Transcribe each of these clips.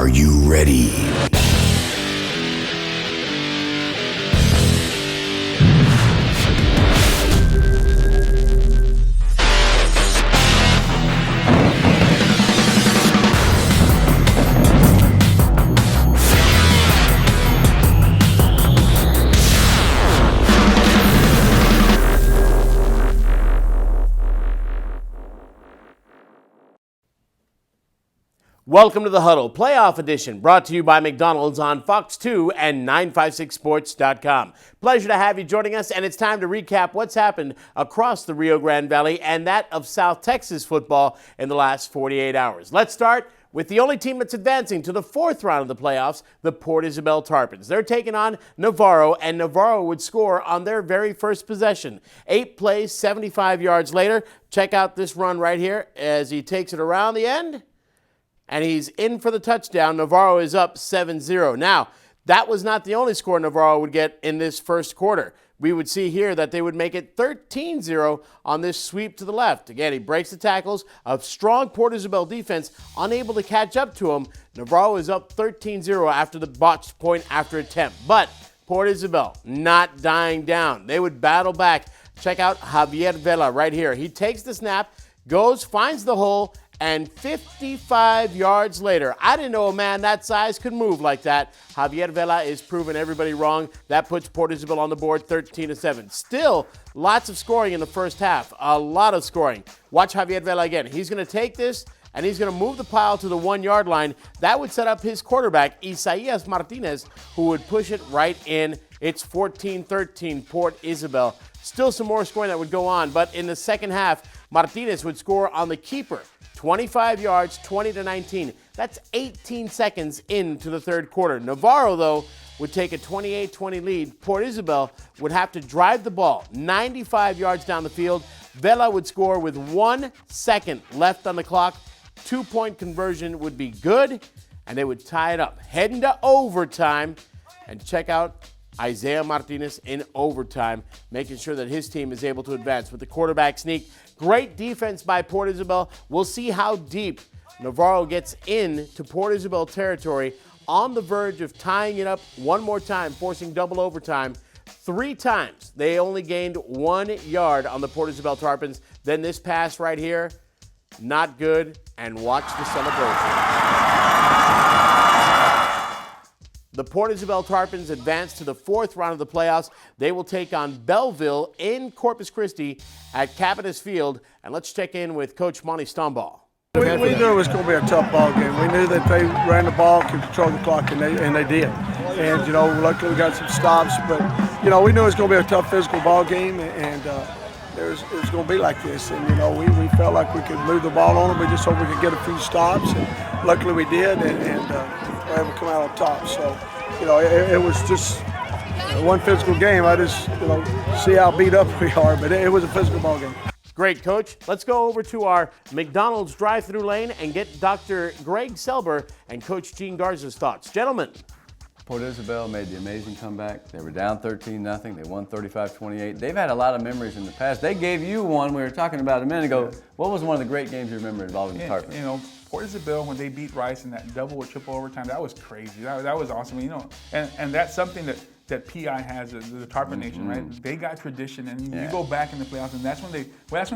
Are you ready? Welcome to the Huddle Playoff Edition, brought to you by McDonald's on Fox 2 and 956sports.com. Pleasure to have you joining us, and it's time to recap what's happened across the Rio Grande Valley and that of South Texas football in the last 48 hours. Let's start with the only team that's advancing to the fourth round of the playoffs, the Port Isabel Tarpons. They're taking on Navarro, and Navarro would score on their very first possession. 8 plays, 75 yards later. Check out this run right here as he takes it around the end. And he's in for the touchdown. Navarro is up 7-0. Now, that was not the only score Navarro would get in this first quarter. We would see here that they would make it 13-0 on this sweep to the left. Again, he breaks the tackles. A strong Port Isabel defense unable to catch up to him. Navarro is up 13-0 after the botched point after attempt. But Port Isabel not dying down. They would battle back. Check out Javier Vela right here. He takes the snap, goes, finds the hole, and 55 yards later, I didn't know a man that size could move like that. Javier Vela is proving everybody wrong. That puts Port Isabel on the board 13-7. Still, lots of scoring in the first half. A lot of scoring. Watch Javier Vela again. He's going to take this, and he's going to move the pile to the 1 yard line. That would set up his quarterback, Isaias Martinez, who would push it right in. It's 14-13, Port Isabel. Still some more scoring that would go on, but in the second half, Martinez would score on the keeper. 25 yards, 20-19. That's 18 seconds into the third quarter. Navarro, though, would take a 28-20 lead. Port Isabel would have to drive the ball 95 yards down the field. Vela would score with 1 second left on the clock. 2-point conversion would be good, and they would tie it up. Heading to overtime, and check out Isaiah Martinez in overtime, making sure that his team is able to advance with the quarterback sneak. Great defense by Port Isabel. We'll see how deep Navarro gets into Port Isabel territory, on the verge of tying it up one more time, forcing double overtime. 3 times they only gained 1 yard on the Port Isabel Tarpons. Then this pass right here, not good, and watch the celebration. The Port Isabel Tarpons advance to the fourth round of the playoffs. They will take on Belleville in Corpus Christi at Capitas Field. And let's check in with Coach Monty Stomball. We knew it was going to be a tough ball game. We knew that they ran the ball, could control the clock, and they did. And, you know, luckily we got some stops. But, you know, we knew it was going to be a tough physical ball game, and it was going to be like this. And, you know, we felt like we could move the ball on them. We just hoped we could get a few stops, and luckily we did, and were able to come out on top. So, you know, it was just one physical game. I just, you know, see how beat up we are, but it was a physical ball game. Great, Coach. Let's go over to our McDonald's drive-through lane and get Dr. Greg Selber and Coach Gene Garza's thoughts. Gentlemen. Port Isabel made the amazing comeback. They were down 13-0. They won 35-28. They've had a lot of memories in the past. They gave you one we were talking about a minute ago. What was one of the great games you remember involving the Tarpons? You know, Port Isabel, when they beat Rice in that double or triple overtime, that was crazy. That was awesome. You know, and that's something that PI has, the Tarpon Nation, right? They got tradition, and you go back in the playoffs, and that's when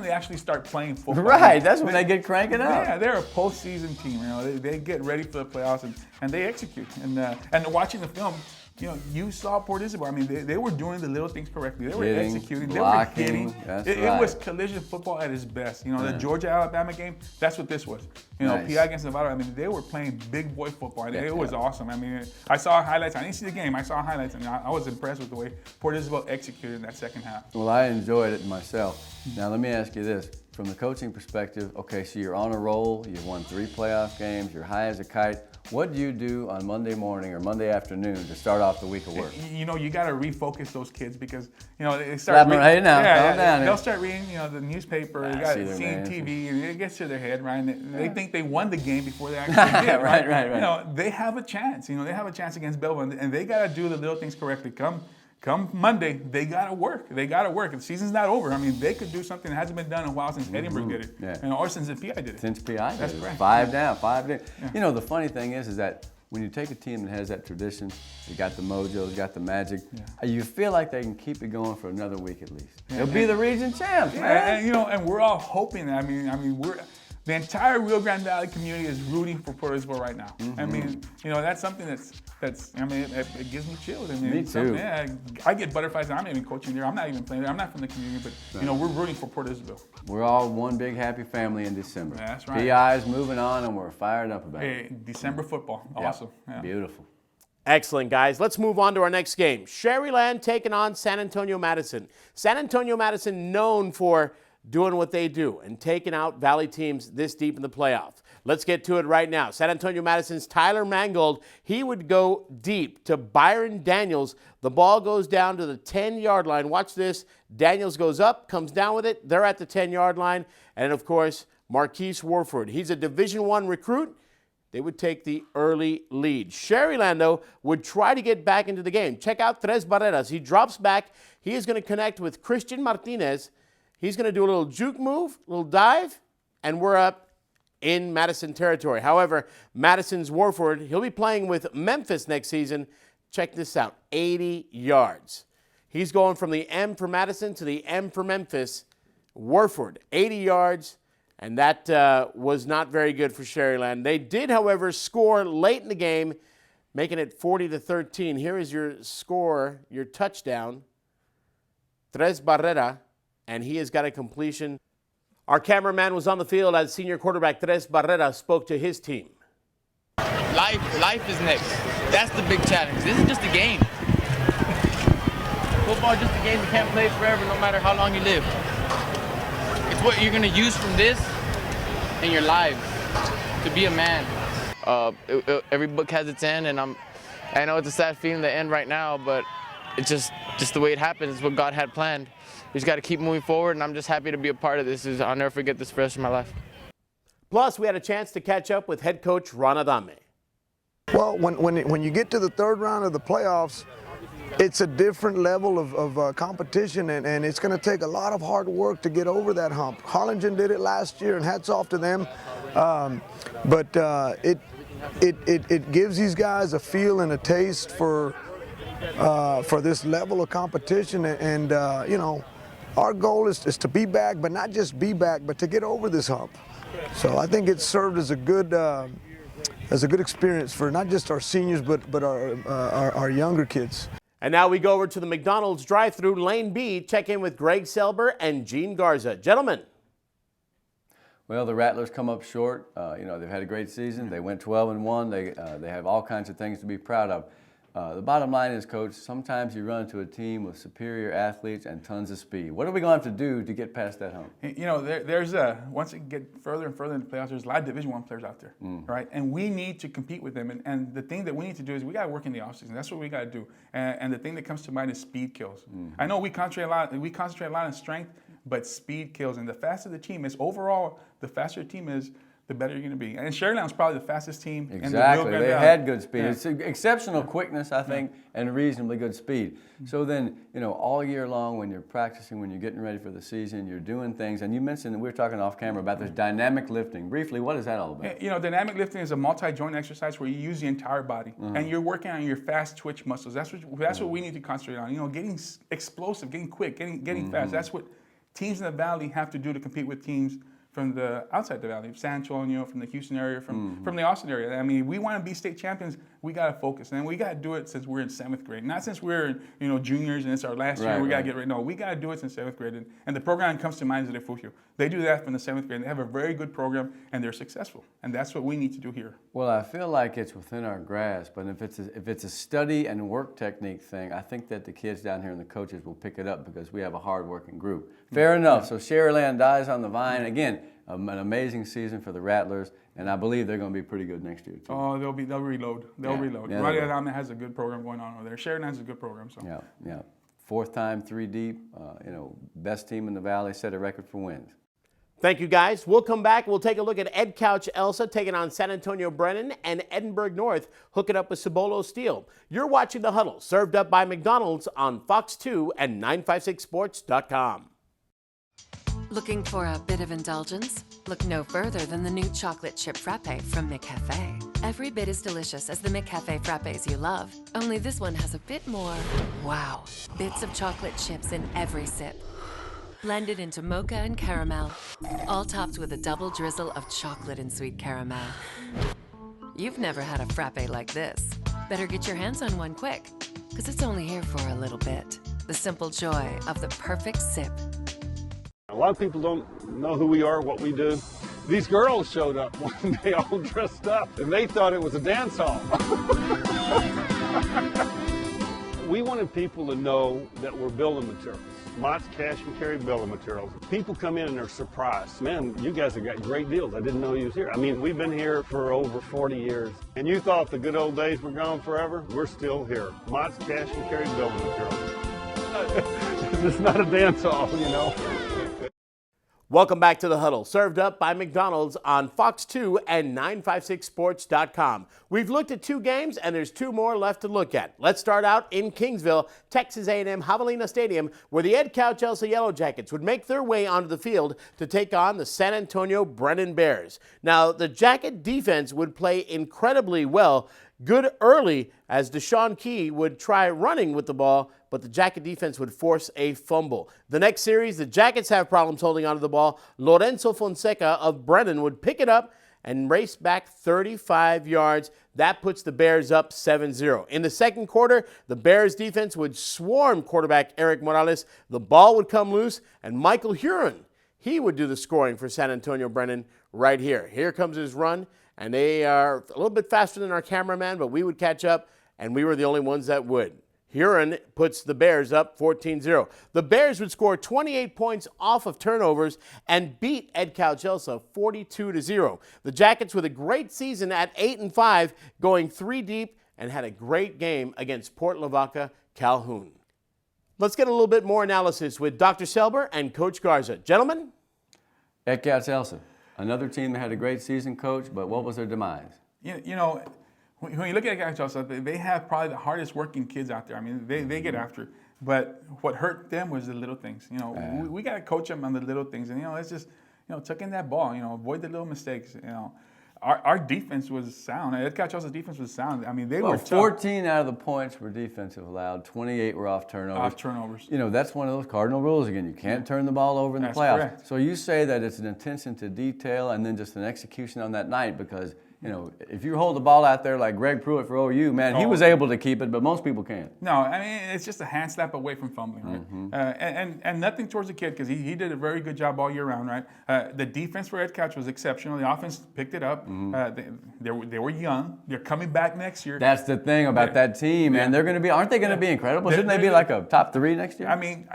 they actually start playing football. Right, that's when they get cranking up. Yeah, they're a postseason team. You know, they get ready for the playoffs, and they execute. And watching the film, you know, you saw Port Isabel. I mean, they were doing the little things correctly. They were executing. Blocking, they were hitting. It was collision football at its best. You know, the Georgia-Alabama game, that's what this was. You know, PI against Nevada, I mean, they were playing big boy football. And it was awesome. I mean, I saw highlights. I didn't see the game. I saw highlights, and I was impressed with the way Port Isabel executed in that second half. Well, I enjoyed it myself. Now, let me ask you this. From the coaching perspective, okay, so you're on a roll. You've won 3 playoff games. You're high as a kite. What do you do on Monday morning or Monday afternoon to start off the week of work? You know, you got to refocus those kids because, you know, they start reading. Hey now, calm down. They'll start reading, you know, the newspaper, seeing TV, and it gets to their head, right? And they think they won the game before they actually did, right? You know, they have a chance. You know, they have a chance against Belleville, and they got to do the little things correctly. Come come Monday, they got to work. They got to work. The season's not over. I mean, they could do something that hasn't been done in a while since Edinburg did it. Yeah. Or since the PI did it. Since PI did That's it. correct. 5 down, 5 down. Yeah. You know, the funny thing is that when you take a team that has that tradition, you got the mojo, you got the magic, you feel like they can keep it going for another week at least. They'll be the region champs, man. And we're all hoping that. I mean, the entire Rio Grande Valley community is rooting for Port Isabel right now. I mean, that's something that's. I mean, it gives me chills. I mean, me too. I get butterflies. I'm not even coaching there. I'm not even playing there. I'm not from the community, but we're rooting for Port Isabel. We're all one big happy family in December. That's right. PI is moving on, and we're fired up about it. December football, awesome. Yeah. Beautiful. Excellent, guys. Let's move on to our next game. Sharyland taking on San Antonio Madison. San Antonio Madison known for doing what they do and taking out Valley teams this deep in the playoffs. Let's get to it right now. San Antonio Madison's Tyler Mangold, he would go deep to Byron Daniels. The ball goes down to the 10-yard line. Watch this. Daniels goes up, comes down with it. They're at the 10-yard line. And, of course, Marquise Warford. He's a Division I recruit. They would take the early lead. Sharyland, though, would try to get back into the game. Check out Tres Barreras. He drops back. He is going to connect with Christian Martinez. He's going to do a little juke move, a little dive, and we're up in Madison territory. However, Madison's Warford, he'll be playing with Memphis next season. Check this out, 80 yards. He's going from the M for Madison to the M for Memphis. Warford, 80 yards, and that was not very good for Sharyland. They did, however, score late in the game, making it 40-13. Here is your score, your touchdown. Tres Barrera, and he has got a completion. Our cameraman was on the field as senior quarterback Tres Barrera spoke to his team. Life is next. That's the big challenge. This is just a game. Football is just a game. You can't play it forever no matter how long you live. It's what you're going to use from this in your life to be a man. Every book has its end, and I know it's a sad feeling the end right now, but it's just the way it happens. It's what God had planned. We just got to keep moving forward, and I'm just happy to be a part of this. I'll never forget this for the rest of my life. Plus, we had a chance to catch up with head coach Ron Adame. Well, when you get to the third round of the playoffs, it's a different level of competition, and it's going to take a lot of hard work to get over that hump. Harlingen did it last year, and hats off to them. But it gives these guys a feel and a taste for this level of competition, and our goal is to be back, but not just be back, but to get over this hump. So I think it's served as a good experience for not just our seniors, but our younger kids. And now we go over to the McDonald's drive-thru Lane B, check in with Greg Selber and Gene Garza. Gentlemen. Well, the Rattlers come up short. They've had a great season. They went 12-1. They have all kinds of things to be proud of. The bottom line is, Coach, sometimes you run into a team with superior athletes and tons of speed. What are we going to have to do to get past that hump? Once you get further and further into the playoffs, there's a lot of Division I players out there, right? And we need to compete with them. And the thing that we need to do is we got to work in the offseason. That's what we got to do. And the thing that comes to mind is speed kills. I know we concentrate a lot on strength, but speed kills. And the faster the team is, overall, the faster the team is, the better you're going to be. And Sharyland's probably the fastest team in the Exactly. Rio Grande They Valley. had good speed. It's exceptional quickness, I think, and reasonably good speed. So then, all year long when you're practicing, when you're getting ready for the season, you're doing things. And you mentioned, we were talking off camera about this dynamic lifting. Briefly, what is that all about? Dynamic lifting is a multi-joint exercise where you use the entire body. And you're working on your fast twitch muscles. That's what we need to concentrate on. Getting explosive, getting quick, getting fast. That's what teams in the Valley have to do to compete with teams from the outside the Valley, San Antonio, from the Houston area, from the Austin area. I mean, we want to be state champions. We got to focus, and we got to do it since we're in 7th grade, not since we're juniors and it's our last year. We got to get ready. No, we got to do it since 7th grade, and the program comes to mind is Edcouch. They do that from the 7th grade. And they have a very good program, and they're successful, and that's what we need to do here. Well, I feel like it's within our grasp, but if it's a study and work technique thing, I think that the kids down here and the coaches will pick it up because we have a hard-working group. Fair enough. So Sharyland dies on the vine again. An amazing season for the Rattlers, and I believe they're going to be pretty good next year too. Oh, they'll reload. They'll reload. Yeah, Ronnie Adame has a good program going on over there. Sharyland has a good program. So. Yeah. 4th time, 3 deep. Best team in the Valley, set a record for wins. Thank you, guys. We'll come back. We'll take a look at Edcouch Elsa taking on San Antonio Brennan and Edinburg North hooking up with Cibolo Steel. You're watching The Huddle, served up by McDonald's on Fox 2 and 956sports.com. Looking for a bit of indulgence? Look no further than the new chocolate chip frappe from McCafe. Every bit as delicious as the McCafe frappes you love, only this one has a bit more wow. Bits of chocolate chips in every sip. Blended into mocha and caramel, all topped with a double drizzle of chocolate and sweet caramel. You've never had a frappe like this. Better get your hands on one quick, because it's only here for a little bit. The simple joy of the perfect sip. A lot of people don't know who we are, what we do. These girls showed up one day all dressed up, and they thought it was a dance hall. We wanted people to know that we're building materials. Mott's cash and carry building materials. People come in and they're surprised. Man, you guys have got great deals. I didn't know you was here. I mean, we've been here for over 40 years. And you thought the good old days were gone forever? We're still here. Mott's cash and carry building materials. It's not a dance hall, you know. Welcome back to The Huddle, served up by McDonald's on Fox 2 and 956sports.com. We've looked at 2 games, and there's 2 more left to look at. Let's start out in Kingsville, Texas A&M Javelina Stadium, where the Edcouch Elsa Yellow Jackets would make their way onto the field to take on the San Antonio Brennan Bears. Now, the Jacket defense would play incredibly well, good early as Deshaun Key would try running with the ball, but the Jacket defense would force a fumble. The next series, the Jackets have problems holding onto the ball. Lorenzo Fonseca of Brennan would pick it up and race back 35 yards. That puts the Bears up 7-0. In the second quarter, the Bears defense would swarm quarterback Eric Morales. The ball would come loose, and Michael Huron, he would do the scoring for San Antonio Brennan right here. Here comes his run, and they are a little bit faster than our cameraman, but we would catch up, and we were the only ones that would. Huron puts the Bears up 14-0. The Bears would score 28 points off of turnovers and beat Edcouch Elsa 42-0. The Jackets with a great season at 8-5, going 3 deep, and had a great game against Port Lavaca Calhoun. Let's get a little bit more analysis with Dr. Selber and Coach Garza. Gentlemen? Edcouch Elsa, another team that had a great season, Coach, but what was their demise? You know, when you look at Edcouch Elsa, they have probably the hardest working kids out there. I mean, they get after it. But what hurt them was the little things. You know, we got to coach them on the little things. And, you know, it's just, you know, tuck in that ball, you know, avoid the little mistakes, you know. Our defense was sound. Edcouch Elsa's defense was sound. I mean, they were tough. 14 out of the points were defensive allowed. 28 were off turnovers. Off turnovers. You know, that's one of those cardinal rules again. You can't turn the ball over in the playoffs. Correct. So you say that it's an attention to detail and then just an execution on that night because, you know, if you hold the ball out there like Greg Pruitt for OU, man, he was able to keep it, but most people can't. No, I mean, it's just a hand slap away from fumbling, right? And nothing towards the kid because he did a very good job all year round, right? The defense for Edcouch was exceptional. The offense picked it up. They were young. They're coming back next year. That's the thing about that team, man. They're going to be, aren't they going to be incredible? Shouldn't they be like a top 3 next year? I mean,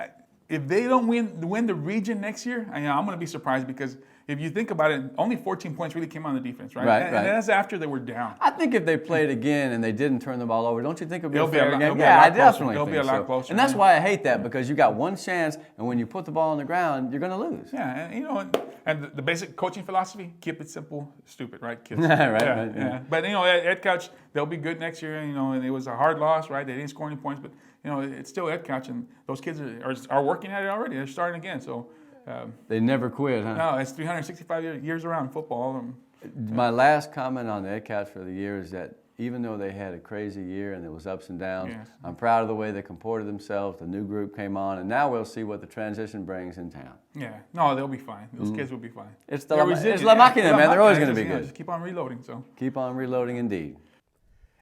if they don't win the region next year, I'm going to be surprised because if you think about it, only 14 points really came on the defense, right? Right, and that's after they were down. I think if they played again and they didn't turn the ball over, don't you think it would be a fair game? It'll be Yeah, a I lot definitely closer. think It'll be a lot so. closer. And that's why I hate that because you got one chance, and when you put the ball on the ground, you're going to lose. Yeah, and you know, and the basic coaching philosophy: keep it simple, stupid, right, kids? right. But you know, Edcouch, they'll be good next year. You know, and it was a hard loss, right? They didn't score any points, but you know, it's still Edcouch, and those kids are working at it already. They're starting again, so. They never quit, huh? No, it's 365 years around football. My last comment on the Edcouch for the year is that even though they had a crazy year and there was ups and downs, I'm proud of the way they comported themselves. The new group came on, and now we'll see what the transition brings in town. Yeah, no, they'll be fine. Those kids will be fine. It's La Máquina, man. They're always going to be good. Just keep on reloading. So keep on reloading, indeed.